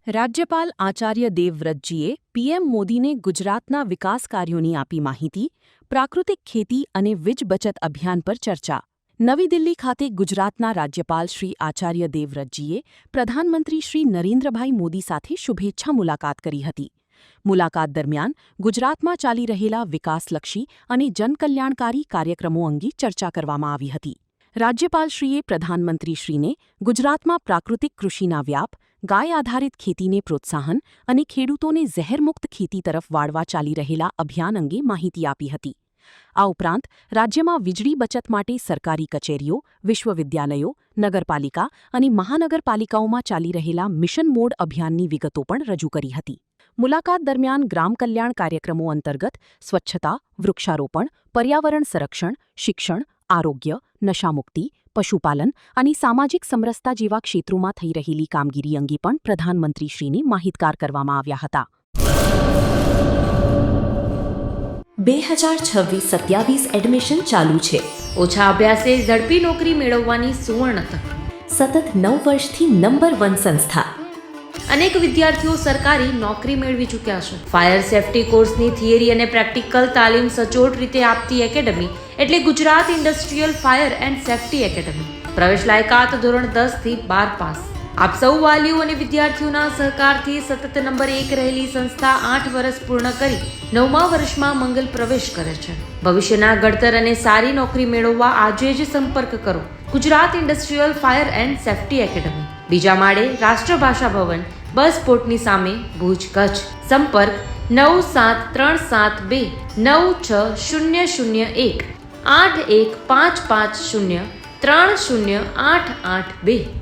રાજ્યપાલ આચાર્ય દેવવ્રતજીએ પીએમ મોદીને ગુજરાતના વિકાસ કાર્યોની આપી માહિતી, પ્રાકૃતિક ખેતી અને વીજ બચત અભિયાન પર ચર્ચા. નવી દિલ્હી ખાતે ગુજરાતના રાજ્યપાલ શ્રી આચાર્ય દેવવ્રતજીએ પ્રધાનમંત્રી શ્રી નરેન્દ્રભાઈ મોદી સાથે શુભેચ્છા મુલાકાત કરી હતી. મુલાકાત દરમિયાન ગુજરાતમાં ચાલી રહેલા વિકાસલક્ષી અને જનકલ્યાણકારી કાર્યક્રમો અંગે ચર્ચા કરવામાં આવી હતી. રાજ્યપાલશ્રીએ પ્રધાનમંત્રીશ્રીને ગુજરાતમાં પ્રાકૃતિક કૃષિના વ્યાપ, ગાય આધારિત ખેતીને પ્રોત્સાહન અને ખેડૂતોને ઝેરમુક્ત ખેતી તરફ વાળવા ચાલી રહેલા અભિયાન અંગે માહિતી આપી હતી. આ ઉપરાંત રાજ્યમાં વીજળી બચત માટે સરકારી કચેરીઓ, વિશ્વવિદ્યાલયો, નગરપાલિકા અને મહાનગરપાલિકાઓમાં ચાલી રહેલા મિશન મોડ અભિયાનની વિગતો પણ રજૂ કરી હતી. મુલાકાત દરમિયાન ગ્રામ કલ્યાણ કાર્યક્રમો અંતર્ગત સ્વચ્છતા, વૃક્ષારોપણ, પર્યાવરણ સંરક્ષણ, શિક્ષણ, આરોગ્ય, નશામુક્તિ, પશુપાલન અને સામાજિક સમરસતા જેવા ક્ષેત્રોમાં થઈ રહેલી કામગીરી અંગે પણ પ્રધાનમંત્રીશ્રીને માહિતગાર કરવામાં આવ્યા હતા. 2026-27 એડમિશન ચાલુ છે. ઓછા અભ્યાસે ઝડપી નોકરી મેળવવાની સુવર્ણ તક. સતત 9 વર્ષથી નંબર 1 સંસ્થા. અનેક વિદ્યાર્થીઓ સરકારી નોકરી મેળવી ચૂક્યા છે. ફાયર સેફટી કોર્સની થિયરી અને પ્રેક્ટિકલ તાલીમ સચોટ રીતે આપતી એકેડમી એટલે Gujarat industrial fire and safety academy. પ્રવેશ લાયકાત ધોરણ 10 થી 12 પાસ. આપ સૌ વાલીઓ અને વિદ્યાર્થીઓના સહકારથી સતત નંબર 1 રહેલી સંસ્થા 8 વર્ષ પૂર્ણ કરી 9મા વર્ષમાં મંગલ પ્રવેશ કરે છે. ભવિષ્યના ઘડતર અને સારી નોકરી મેળવવા આજે જ સંપર્ક કરો Gujarat industrial fire and safety academy, બીજા માળે રાષ્ટ્રભાષા ભવન, બસ પોર્ટની સામે, ભુજ, કચ્છ. સંપર્ક 9737296001 8155030882.